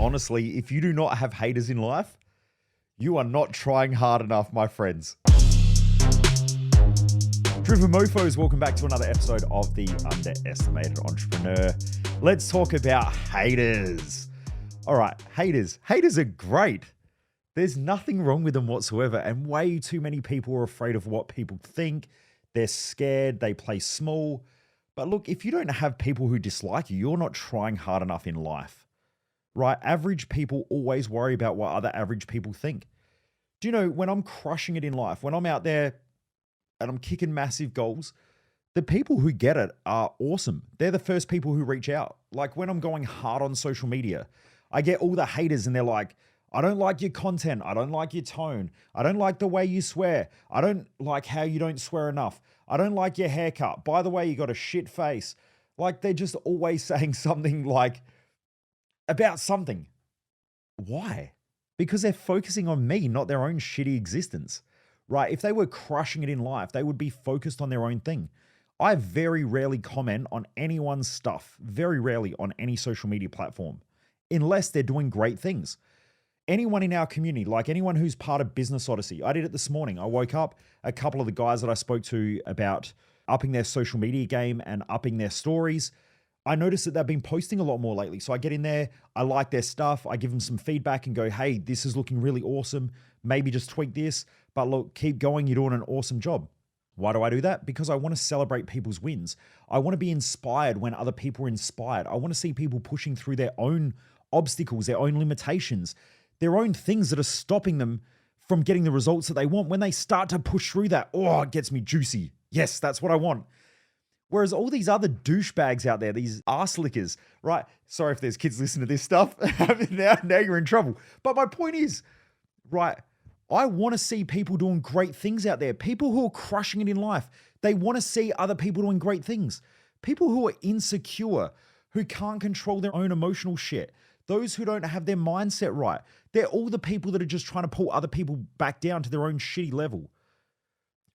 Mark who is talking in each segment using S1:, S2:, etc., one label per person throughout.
S1: honestly, if you do not have haters in life, you are not trying hard enough, my friends. Driven Mofos, welcome back to another episode of The Underestimated Entrepreneur. Let's talk about haters. All right, haters. Haters are great. There's nothing wrong with them whatsoever, and way too many people are afraid of what people think. They're scared, they play small. But look, if you don't have people who dislike you, you're not trying hard enough in life, right? Average people always worry about what other average people think. Do you know, when I'm crushing it in life, when I'm out there and I'm kicking massive goals, the people who get it are awesome. They're the first people who reach out. Like when I'm going hard on social media, I get all the haters and they're like, I don't like your content. I don't like your tone. I don't like the way you swear. I don't like how you don't swear enough. I don't like your haircut. By the way, you got a shit face. Like they're just always saying something like about something. Why? Because they're focusing on me, not their own shitty existence, right? If they were crushing it in life, they would be focused on their own thing. I very rarely comment on anyone's stuff, very rarely on any social media platform, unless they're doing great things. Anyone in our community, like anyone who's part of Business Odyssey, I did it this morning. I woke up, a couple of the guys that I spoke to about upping their social media game and upping their stories, I noticed that they've been posting a lot more lately. So I get in there, I like their stuff, I give them some feedback and go, hey, this is looking really awesome. Maybe just tweak this, but look, keep going. You're doing an awesome job. Why do I do that? Because I want to celebrate people's wins. I want to be inspired when other people are inspired. I want to see people pushing through their own obstacles, their own limitations, their own things that are stopping them from getting the results that they want. When they start to push through that, oh, it gets me juicy. Yes, that's what I want. Whereas all these other douchebags out there, these arse lickers, right? Sorry if there's kids listening to this stuff. now you're in trouble. But my point is, right, I want to see people doing great things out there. People who are crushing it in life. They want to see other people doing great things. People who are insecure, who can't control their own emotional shit. Those who don't have their mindset right. They're all the people that are just trying to pull other people back down to their own shitty level.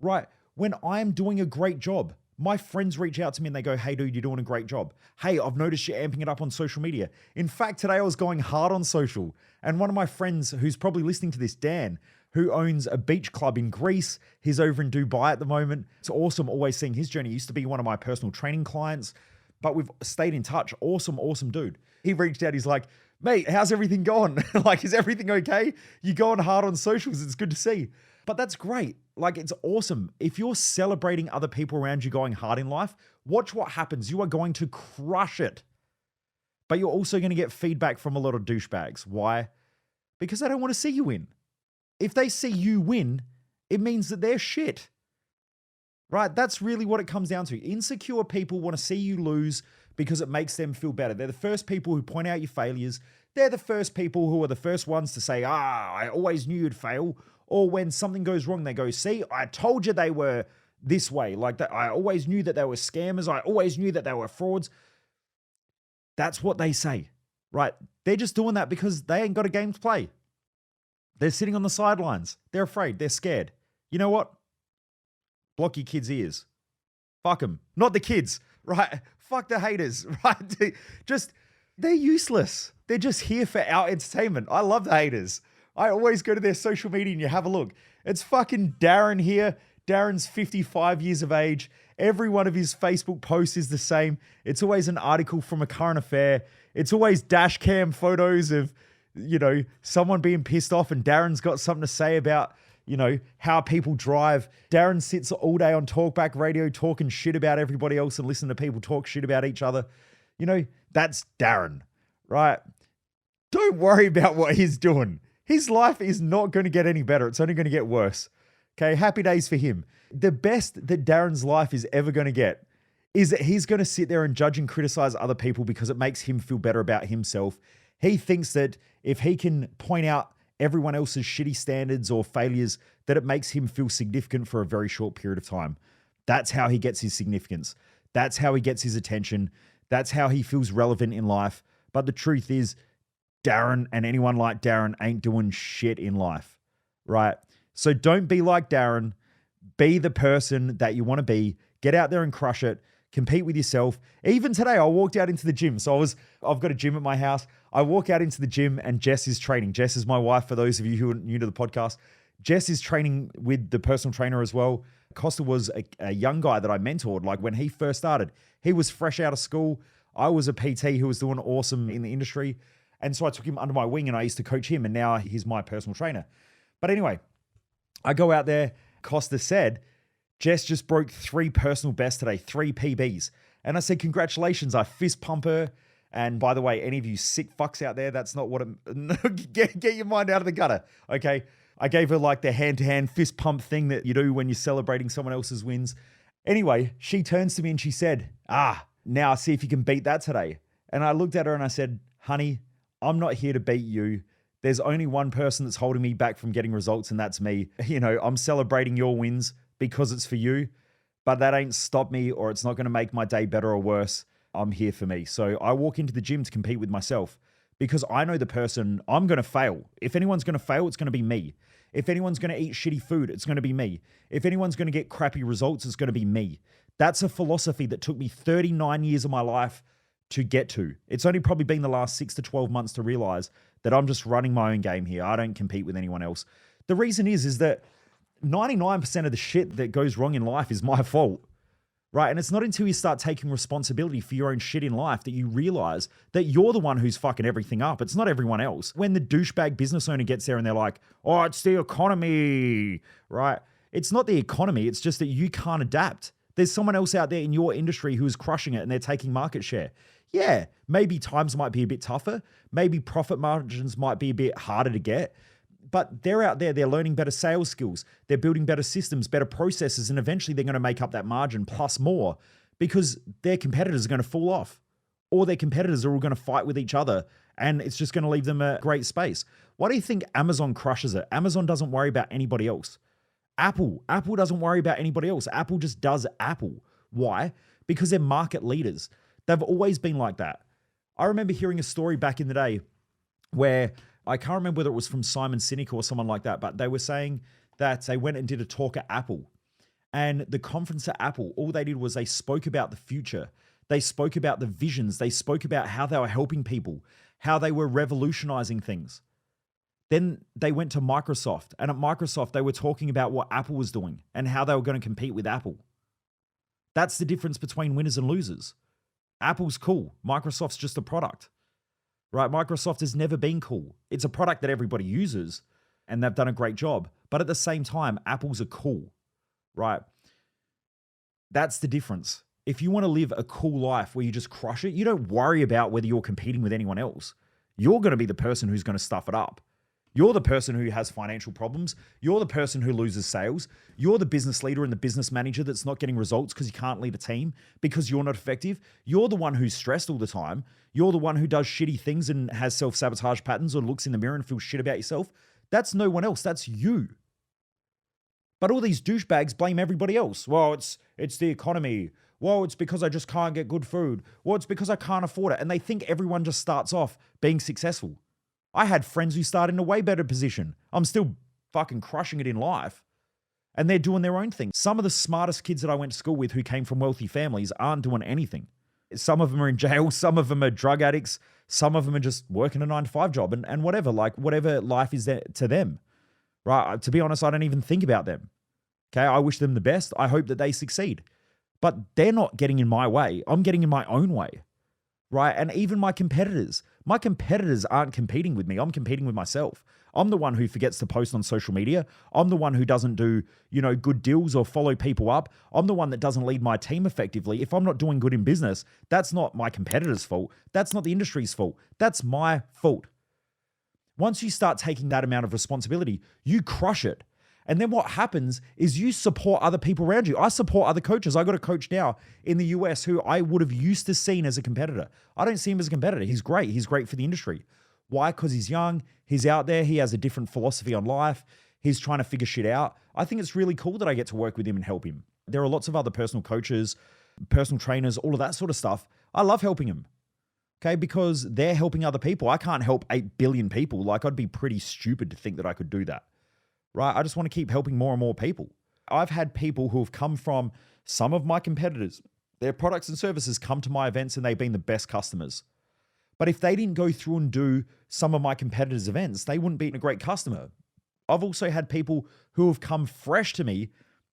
S1: Right? When I'm doing a great job, my friends reach out to me and they go, hey dude, you're doing a great job. Hey, I've noticed you're amping it up on social media. In fact, today I was going hard on social. And one of my friends who's probably listening to this, Dan, who owns a beach club in Greece. He's over in Dubai at the moment. It's awesome always seeing his journey. He used to be one of my personal training clients, but we've stayed in touch. Awesome, awesome dude. He reached out. He's like, mate, how's everything going? Like, is everything okay? You're going hard on socials. It's good to see. But that's great. Like, it's awesome. If you're celebrating other people around you going hard in life, watch what happens. You are going to crush it. But you're also going to get feedback from a lot of douchebags. Why? Because they don't want to see you win. If they see you win, it means that they're shit. Right? That's really what it comes down to. Insecure people want to see you lose because it makes them feel better. They're the first people who point out your failures. They're the first people who are the first ones to say, I always knew you'd fail. Or when something goes wrong, they go, see, I told you they were this way. Like that, I always knew that they were scammers. I always knew that they were frauds. That's what they say, right? They're just doing that because they ain't got a game to play. They're sitting on the sidelines. They're afraid. They're scared. You know what? Block your kids' ears. Fuck them. Not the kids, right? Fuck the haters, right? They're useless. They're just here for our entertainment. I love the haters. I always go to their social media and you have a look. It's fucking Darren here. Darren's 55 years of age. Every one of his Facebook posts is the same. It's always an article from a current affair. It's always dash cam photos of, someone being pissed off, and Darren's got something to say about, how people drive. Darren sits all day on talkback radio talking shit about everybody else and listening to people talk shit about each other. That's Darren, right? Don't worry about what he's doing. His life is not going to get any better. It's only going to get worse. Okay, happy days for him. The best that Darren's life is ever going to get is that he's going to sit there and judge and criticize other people because it makes him feel better about himself. He thinks that if he can point out everyone else's shitty standards or failures, that it makes him feel significant for a very short period of time. That's how he gets his significance. That's how he gets his attention. That's how he feels relevant in life. But the truth is, Darren and anyone like Darren ain't doing shit in life, right? So don't be like Darren. Be the person that you want to be. Get out there and crush it. Compete with yourself. Even today, I walked out into the gym. So I've got a gym at my house. I walk out into the gym and Jess is training. Jess is my wife, for those of you who are new to the podcast. Jess is training with the personal trainer as well. Costa was a young guy that I mentored. Like when he first started, he was fresh out of school. I was a PT who was doing awesome in the industry. And so I took him under my wing and I used to coach him, and now he's my personal trainer. But anyway, I go out there. Costa said, Jess just broke 3 personal bests today, 3 PBs. And I said, congratulations. I fist pump her. And by the way, any of you sick fucks out there, that's not what get your mind out of the gutter. Okay. I gave her like the hand-to-hand fist pump thing that you do when you're celebrating someone else's wins. Anyway, she turns to me and she said, now see if you can beat that today. And I looked at her and I said, honey, I'm not here to beat you. There's only one person that's holding me back from getting results, and that's me. You know, I'm celebrating your wins because it's for you, but that ain't stopped me, or it's not going to make my day better or worse. I'm here for me. So I walk into the gym to compete with myself because I know the person I'm going to fail. If anyone's going to fail, it's going to be me. If anyone's going to eat shitty food, it's going to be me. If anyone's going to get crappy results, it's going to be me. That's a philosophy that took me 39 years of my life to get to. It's only probably been the last 6 to 12 months to realize that I'm just running my own game here. I don't compete with anyone else. The reason is that 99% of the shit that goes wrong in life is my fault, right? And it's not until you start taking responsibility for your own shit in life that you realize that you're the one who's fucking everything up. It's not everyone else. When the douchebag business owner gets there and they're like, oh, it's the economy, right? It's not the economy. It's just that you can't adapt. There's someone else out there in your industry who is crushing it and they're taking market share. Yeah, maybe times might be a bit tougher. Maybe profit margins might be a bit harder to get. But they're out there, they're learning better sales skills. They're building better systems, better processes, and eventually they're going to make up that margin plus more because their competitors are going to fall off, or their competitors are all going to fight with each other, and it's just going to leave them a great space. Why do you think Amazon crushes it? Amazon doesn't worry about anybody else. Apple doesn't worry about anybody else. Apple just does Apple. Why? Because they're market leaders. They've always been like that. I remember hearing a story back in the day where I can't remember whether it was from Simon Sinek or someone like that, but they were saying that they went and did a talk at Apple. And the conference at Apple, all they did was they spoke about the future. They spoke about the visions. They spoke about how they were helping people, how they were revolutionizing things. Then they went to Microsoft, and at Microsoft, they were talking about what Apple was doing and how they were going to compete with Apple. That's the difference between winners and losers. Apple's cool. Microsoft's just a product, right? Microsoft has never been cool. It's a product that everybody uses, and they've done a great job. But at the same time, Apple's are cool, right? That's the difference. If you want to live a cool life where you just crush it, you don't worry about whether you're competing with anyone else. You're going to be the person who's going to stuff it up. You're the person who has financial problems. You're the person who loses sales. You're the business leader and the business manager that's not getting results because you can't lead a team because you're not effective. You're the one who's stressed all the time. You're the one who does shitty things and has self-sabotage patterns or looks in the mirror and feels shit about yourself. That's no one else. That's you. But all these douchebags blame everybody else. Well, it's the economy. Well, it's because I just can't get good food. Well, it's because I can't afford it. And they think everyone just starts off being successful. I had friends who started in a way better position. I'm still fucking crushing it in life. And they're doing their own thing. Some of the smartest kids that I went to school with who came from wealthy families aren't doing anything. Some of them are in jail. Some of them are drug addicts. Some of them are just working a 9-to-5 job and whatever life is there to them. Right? To be honest, I don't even think about them. Okay? I wish them the best. I hope that they succeed. But they're not getting in my way. I'm getting in my own way. Right? And even my competitors aren't competing with me. I'm competing with myself. I'm the one who forgets to post on social media. I'm the one who doesn't do, good deals or follow people up. I'm the one that doesn't lead my team effectively. If I'm not doing good in business, that's not my competitor's fault. That's not the industry's fault. That's my fault. Once you start taking that amount of responsibility, you crush it. And then what happens is you support other people around you. I support other coaches. I got a coach now in the US who I would have used to seen as a competitor. I don't see him as a competitor. He's great. He's great for the industry. Why? Because he's young. He's out there. He has a different philosophy on life. He's trying to figure shit out. I think it's really cool that I get to work with him and help him. There are lots of other personal coaches, personal trainers, all of that sort of stuff. I love helping him. Okay, because they're helping other people. I can't help 8 billion people. Like, I'd be pretty stupid to think that I could do that. Right? I just want to keep helping more and more people. I've had people who have come from some of my competitors. Their products and services come to my events and they've been the best customers. But if they didn't go through and do some of my competitors' events, they wouldn't be a great customer. I've also had people who have come fresh to me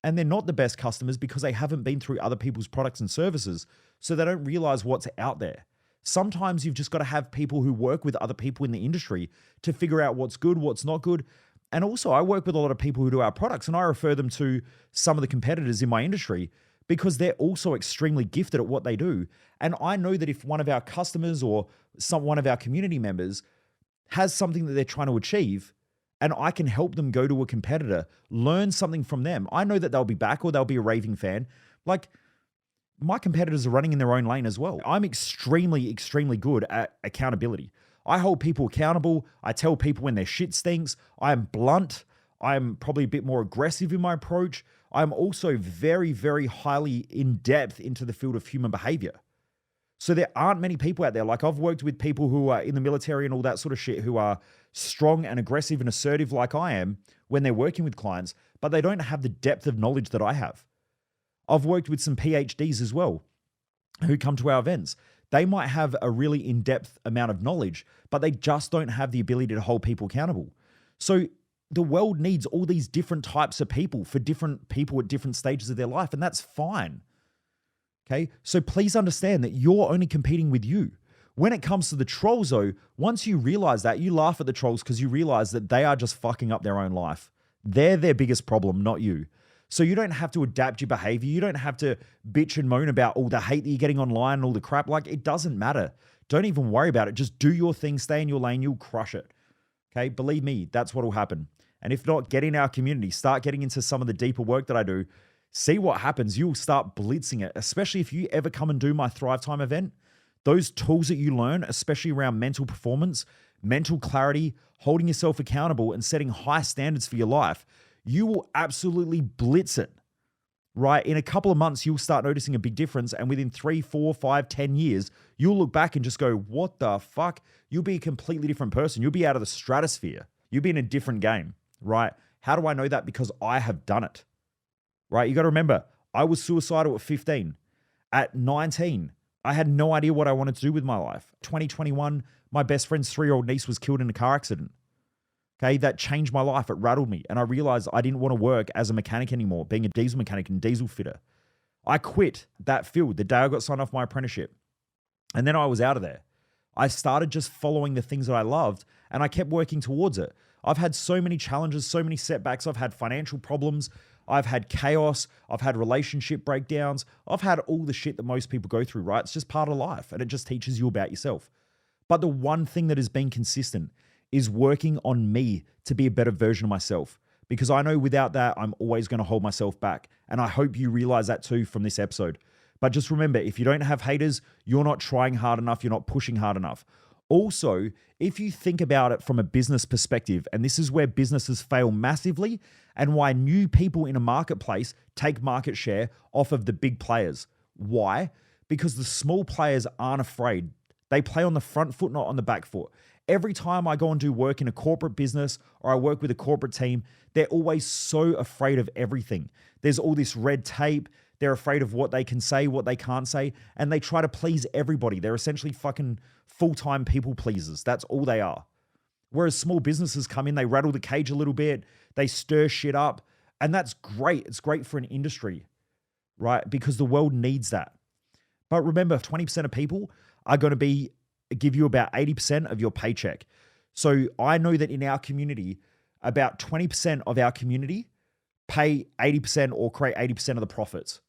S1: and they're not the best customers because they haven't been through other people's products and services, so they don't realize what's out there. Sometimes you've just got to have people who work with other people in the industry to figure out what's good, what's not good. And also, I work with a lot of people who do our products, and I refer them to some of the competitors in my industry because they're also extremely gifted at what they do. And I know that if one of our customers or one of our community members has something that they're trying to achieve, and I can help them go to a competitor, learn something from them, I know that they'll be back or they'll be a raving fan. Like, my competitors are running in their own lane as well. I'm extremely, extremely good at accountability. I hold people accountable. I tell people when their shit stinks. I am blunt. I'm probably a bit more aggressive in my approach. I'm also very, very highly in depth into the field of human behavior. So there aren't many people out there. Like, I've worked with people who are in the military and all that sort of shit who are strong and aggressive and assertive like I am when they're working with clients, but they don't have the depth of knowledge that I have. I've worked with some PhDs as well who come to our events. They might have a really in-depth amount of knowledge, but they just don't have the ability to hold people accountable. So the world needs all these different types of people for different people at different stages of their life, and that's fine. Okay, so please understand that you're only competing with you. When it comes to the trolls though, once you realize that, you laugh at the trolls because you realize that they are just fucking up their own life. They're their biggest problem, not you. So you don't have to adapt your behavior. You don't have to bitch and moan about all the hate that you're getting online and all the crap. Like, it doesn't matter. Don't even worry about it. Just do your thing, stay in your lane, you'll crush it. Okay, believe me, that's what will happen. And if not, get in our community, start getting into some of the deeper work that I do. See what happens. You'll start blitzing it, especially if you ever come and do my Thrive Time event. Those tools that you learn, especially around mental performance, mental clarity, holding yourself accountable, and setting high standards for your life, you will absolutely blitz it, right? In a couple of months, you'll start noticing a big difference. And within 3, 4, 5, 10 years, you'll look back and just go, what the fuck? You'll be a completely different person. You'll be out of the stratosphere. You'll be in a different game, right? How do I know that? Because I have done it, right? You got to remember, I was suicidal at 15. At 19, I had no idea what I wanted to do with my life. 2021, my best friend's 3-year-old niece was killed in a car accident. Okay, that changed my life. It rattled me. And I realized I didn't want to work as a mechanic anymore, being a diesel mechanic and diesel fitter. I quit that field the day I got signed off my apprenticeship. And then I was out of there. I started just following the things that I loved, and I kept working towards it. I've had so many challenges, so many setbacks. I've had financial problems. I've had chaos. I've had relationship breakdowns. I've had all the shit that most people go through, right? It's just part of life, and it just teaches you about yourself. But the one thing that has been consistent is working on me to be a better version of myself. Because I know without that, I'm always going to hold myself back. And I hope you realize that too from this episode. But just remember, if you don't have haters, you're not trying hard enough, you're not pushing hard enough. Also, if you think about it from a business perspective, and this is where businesses fail massively and why new people in a marketplace take market share off of the big players. Why? Because the small players aren't afraid. They play on the front foot, not on the back foot. Every time I go and do work in a corporate business or I work with a corporate team, they're always so afraid of everything. There's all this red tape. They're afraid of what they can say, what they can't say, and they try to please everybody. They're essentially fucking full-time people pleasers. That's all they are. Whereas small businesses come in, they rattle the cage a little bit, they stir shit up, and that's great. It's great for an industry, right? Because the world needs that. But remember, 20% of people are going to give you about 80% of your paycheck. So I know that in our community, about 20% of our community pay 80% or create 80% of the profits.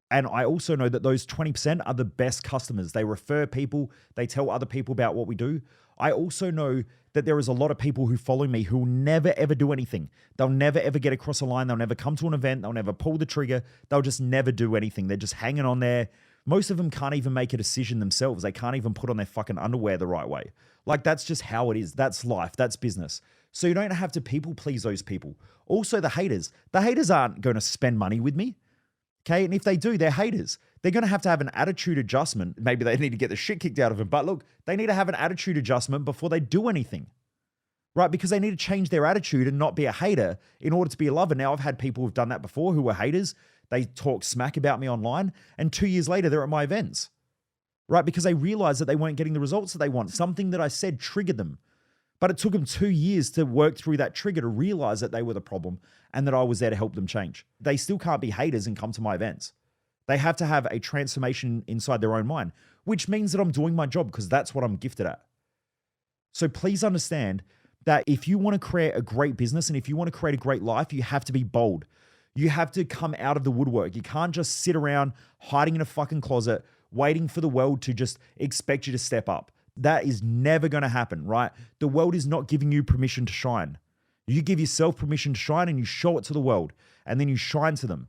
S1: And I also know that those 20% are the best customers. They refer people, they tell other people about what we do. I also know that there is a lot of people who follow me who will never ever do anything. They'll never ever get across a line. They'll never come to an event. They'll never pull the trigger. They'll just never do anything. They're just hanging on there. Most of them can't even make a decision themselves. They can't even put on their fucking underwear the right way. Like, that's just how it is. That's life. That's business. So you don't have to people please those people. Also, the haters aren't going to spend money with me. Okay. And if they do, they're haters. They're going to have an attitude adjustment. Maybe they need to get the shit kicked out of them. But look, they need to have an attitude adjustment before they do anything, right? Because they need to change their attitude and not be a hater in order to be a lover. Now, I've had people who've done that before who were haters. They talk smack about me online, and 2 years later, they're at my events. right? Because they realized that they weren't getting the results that they want. Something that I said triggered them. But it took them 2 years to work through that trigger to realize that they were the problem and that I was there to help them change. They still can't be haters and come to my events. They have to have a transformation inside their own mind, which means that I'm doing my job because that's what I'm gifted at. So please understand that if you want to create a great business and if you want to create a great life, you have to be bold. You have to come out of the woodwork. You can't just sit around hiding in a fucking closet, waiting for the world to just expect you to step up. That is never going to happen, right? The world is not giving you permission to shine. You give yourself permission to shine and you show it to the world and then you shine to them.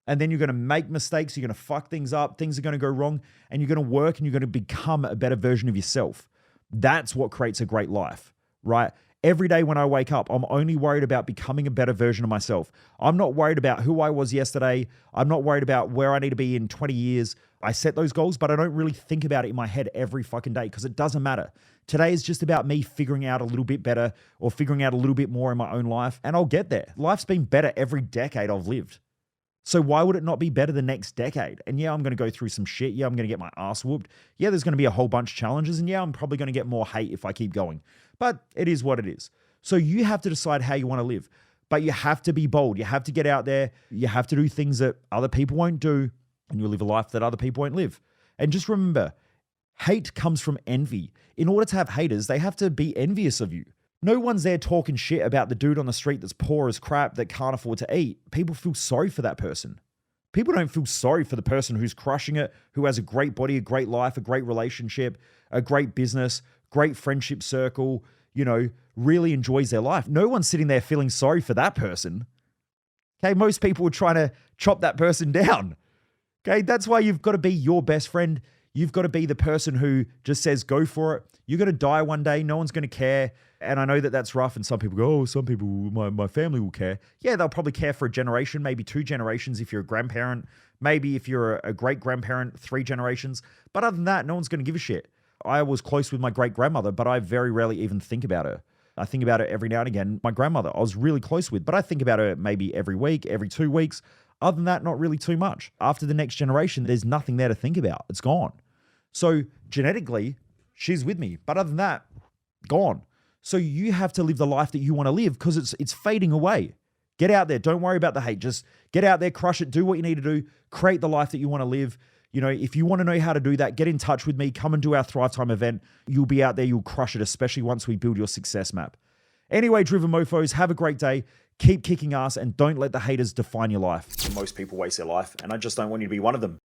S1: And then you're going to make mistakes. You're going to fuck things up. Things are going to go wrong and you're going to work and you're going to become a better version of yourself. That's what creates a great life, right? Every day when I wake up, I'm only worried about becoming a better version of myself. I'm not worried about who I was yesterday. I'm not worried about where I need to be in 20 years. I set those goals, but I don't really think about it in my head every fucking day because it doesn't matter. Today is just about me figuring out a little bit better or figuring out a little bit more in my own life, and I'll get there. Life's been better every decade I've lived. So why would it not be better the next decade? And yeah, I'm going to go through some shit. Yeah, I'm going to get my ass whooped. Yeah, there's going to be a whole bunch of challenges. And yeah, I'm probably going to get more hate if I keep going. But it is what it is. So you have to decide how you want to live. But you have to be bold. You have to get out there. You have to do things that other people won't do. And you'll live a life that other people won't live. And just remember, hate comes from envy. In order to have haters, they have to be envious of you. No one's there talking shit about the dude on the street that's poor as crap that can't afford to eat. People feel sorry for that person. People don't feel sorry for the person who's crushing it, who has a great body, a great life, a great relationship, a great business, great friendship circle, really enjoys their life. No one's sitting there feeling sorry for that person. Okay, most people are trying to chop that person down. Okay, that's why you've got to be your best friend. You've got to be the person who just says, go for it. You're going to die one day. No one's going to care. And I know that that's rough. And some people go, oh, some people, my family will care. Yeah, they'll probably care for a generation, maybe 2 generations if you're a grandparent. Maybe if you're a great-grandparent, 3 generations. But other than that, no one's going to give a shit. I was close with my great-grandmother, but I very rarely even think about her. I think about her every now and again. My grandmother, I was really close with, but I think about her maybe every week, every 2 weeks. Other than that, not really too much. After the next generation, there's nothing there to think about. It's gone. So genetically, she's with me. But other than that, gone. So you have to live the life that you want to live because it's fading away. Get out there. Don't worry about the hate. Just get out there, crush it, do what you need to do, create the life that you want to live. If you want to know how to do that, get in touch with me. Come and do our Thrive Time event. You'll be out there. You'll crush it, especially once we build your success map. Anyway, Driven Mofos, have a great day. Keep kicking ass and don't let the haters define your life. Most people waste their life, and I just don't want you to be one of them.